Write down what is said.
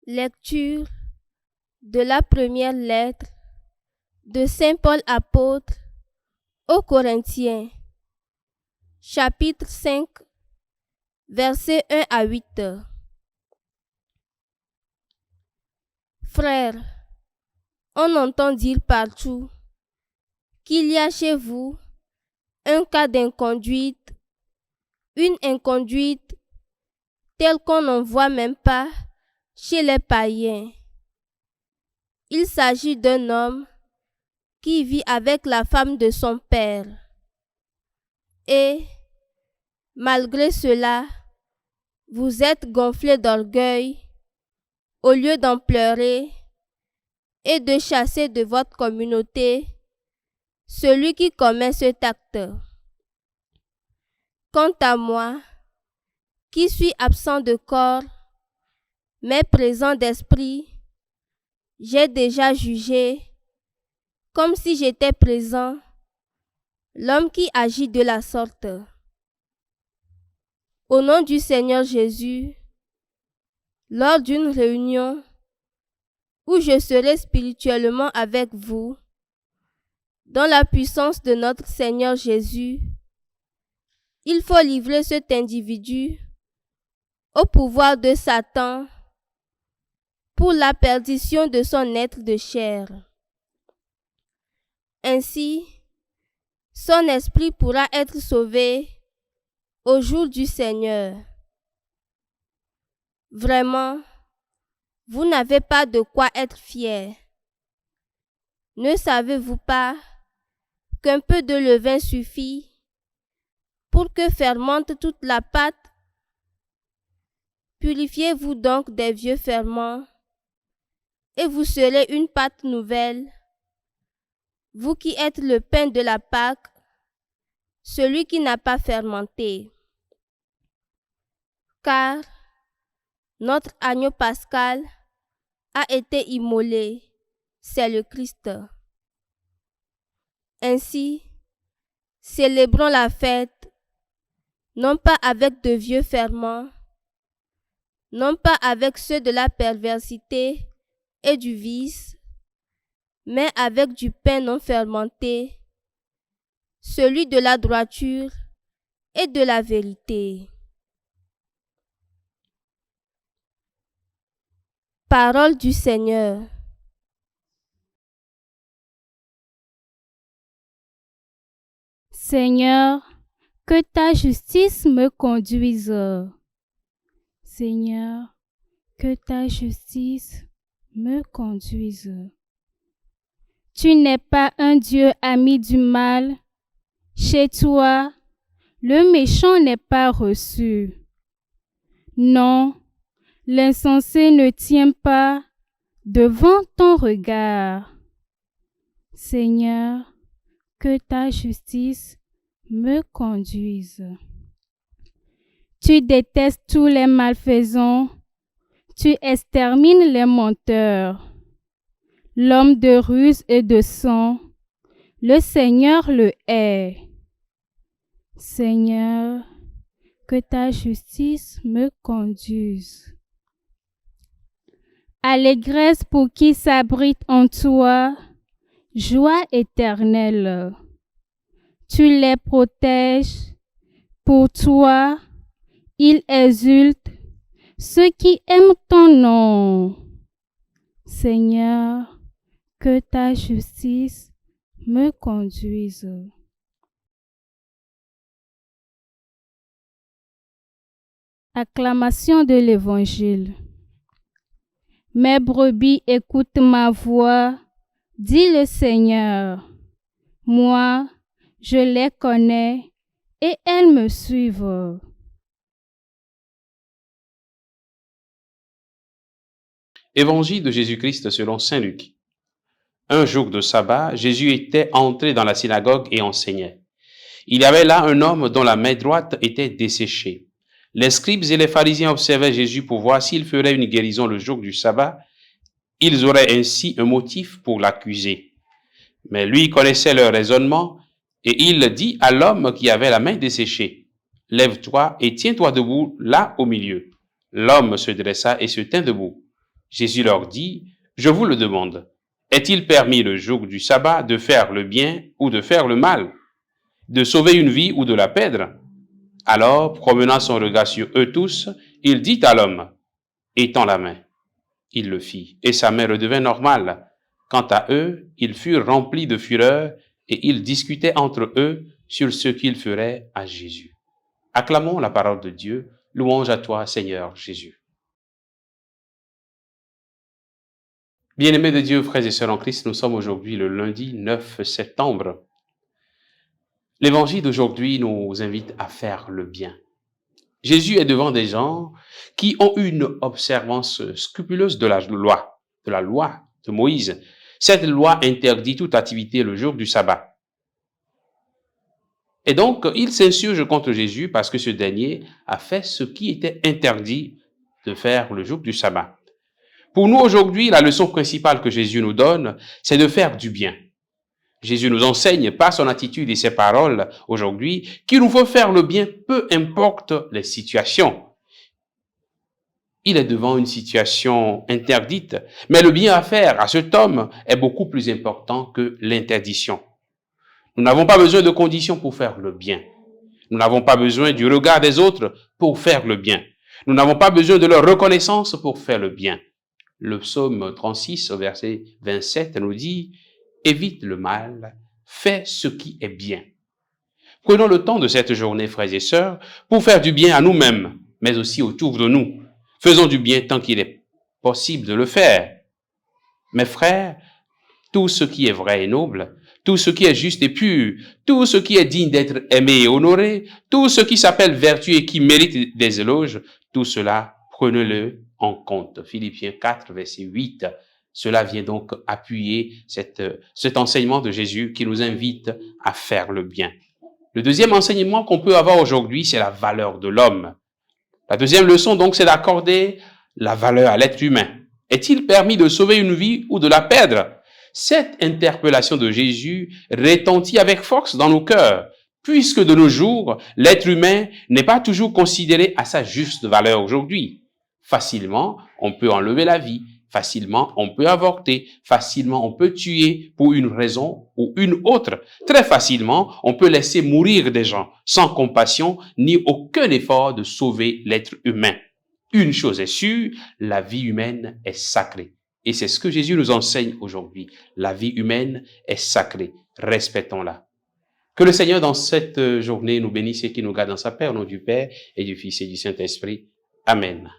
Lecture de la première lettre de Saint Paul apôtre aux Corinthiens, chapitre 5, versets 1 à 8. Frères, on entend dire partout qu'il y a chez vous un cas d'inconduite, une inconduite telle qu'on n'en voit même pas chez les païens. Il s'agit d'un homme qui vit avec la femme de son père. Et, malgré cela, vous êtes gonflés d'orgueil au lieu d'en pleurer et de chasser de votre communauté celui qui commet cet acte. Quant à moi, qui suis absent de corps, mais présent d'esprit, j'ai déjà jugé, comme si j'étais présent, l'homme qui agit de la sorte. Au nom du Seigneur Jésus, lors d'une réunion où je serai spirituellement avec vous, dans la puissance de notre Seigneur Jésus, il faut livrer cet individu au pouvoir de Satan pour la perdition de son être de chair. Ainsi, son esprit pourra être sauvé au jour du Seigneur. Vraiment, vous n'avez pas de quoi être fiers. Ne savez-vous pas qu'un peu de levain suffit pour que fermente toute la pâte? Purifiez-vous donc des vieux ferments, et vous serez une pâte nouvelle, vous qui êtes le pain de la Pâque, celui qui n'a pas fermenté. Car notre agneau pascal a été immolé, c'est le Christ. Ainsi, célébrons la fête, non pas avec de vieux ferments, non pas avec ceux de la perversité et du vice, mais avec du pain non fermenté, celui de la droiture et de la vérité. Parole du Seigneur. Seigneur, que ta justice me conduise. Seigneur, que ta justice me conduise. Tu n'es pas un Dieu ami du mal. Chez toi, le méchant n'est pas reçu. Non, l'insensé ne tient pas devant ton regard. Seigneur, que ta justice me conduise. Tu détestes tous les malfaisants, tu extermines les menteurs. L'homme de ruse et de sang, le Seigneur le hait. Seigneur, que ta justice me conduise. Allégresse pour qui s'abrite en toi, joie éternelle. Tu les protèges, pour toi, ils exultent, ceux qui aiment ton nom. Seigneur, que ta justice me conduise. Acclamation de l'Évangile. Mes brebis écoutent ma voix, dit le Seigneur. Moi, je les connais et elles me suivent. Évangile de Jésus-Christ selon saint Luc. Un jour de sabbat, Jésus était entré dans la synagogue et enseignait. Il y avait là un homme dont la main droite était desséchée. Les scribes et les pharisiens observaient Jésus pour voir s'il ferait une guérison le jour du sabbat. Ils auraient ainsi un motif pour l'accuser. Mais lui connaissait leur raisonnement et il dit à l'homme qui avait la main desséchée, « Lève-toi et tiens-toi debout là au milieu. » L'homme se dressa et se tint debout. Jésus leur dit, « Je vous le demande, est-il permis le jour du sabbat de faire le bien ou de faire le mal, de sauver une vie ou de la perdre ?» Alors, promenant son regard sur eux tous, il dit à l'homme, « Étends la main. » Il le fit, et sa main redevint normale. Quant à eux, ils furent remplis de fureur, et ils discutaient entre eux sur ce qu'ils feraient à Jésus. Acclamons la parole de Dieu. Louange à toi, Seigneur Jésus. Bien-aimés de Dieu, frères et sœurs en Christ, nous sommes aujourd'hui le lundi 9 septembre. L'évangile d'aujourd'hui nous invite à faire le bien. Jésus est devant des gens qui ont une observance scrupuleuse de la loi de Moïse. Cette loi interdit toute activité le jour du sabbat. Et donc, il s'insurge contre Jésus parce que ce dernier a fait ce qui était interdit de faire le jour du sabbat. Pour nous aujourd'hui, la leçon principale que Jésus nous donne, c'est de faire du bien. Jésus nous enseigne par son attitude et ses paroles aujourd'hui qu'il nous faut faire le bien, peu importe les situations. Il est devant une situation interdite, mais le bien à faire à cet homme est beaucoup plus important que l'interdiction. Nous n'avons pas besoin de conditions pour faire le bien. Nous n'avons pas besoin du regard des autres pour faire le bien. Nous n'avons pas besoin de leur reconnaissance pour faire le bien. Le psaume 36, au verset 27, nous dit « Évite le mal, fais ce qui est bien ». Prenons le temps de cette journée, frères et sœurs, pour faire du bien à nous-mêmes, mais aussi autour de nous. Faisons du bien tant qu'il est possible de le faire. Mes frères, tout ce qui est vrai et noble, tout ce qui est juste et pur, tout ce qui est digne d'être aimé et honoré, tout ce qui s'appelle vertu et qui mérite des éloges, tout cela, prenez-le en compte. Philippiens 4, verset 8. Cela vient donc appuyer cet enseignement de Jésus qui nous invite à faire le bien. Le deuxième enseignement qu'on peut avoir aujourd'hui, c'est la valeur de l'homme. La deuxième leçon, donc, c'est d'accorder la valeur à l'être humain. Est-il permis de sauver une vie ou de la perdre? Cette interpellation de Jésus retentit avec force dans nos cœurs, puisque de nos jours, l'être humain n'est pas toujours considéré à sa juste valeur aujourd'hui. Facilement, on peut enlever la vie. Facilement, on peut avorter. Facilement, on peut tuer pour une raison ou une autre. Très facilement, on peut laisser mourir des gens sans compassion ni aucun effort de sauver l'être humain. Une chose est sûre, la vie humaine est sacrée. Et c'est ce que Jésus nous enseigne aujourd'hui. La vie humaine est sacrée. Respectons-la. Que le Seigneur, dans cette journée, nous bénisse et qu'il nous garde dans sa paix, au nom du Père et du Fils et du Saint-Esprit. Amen.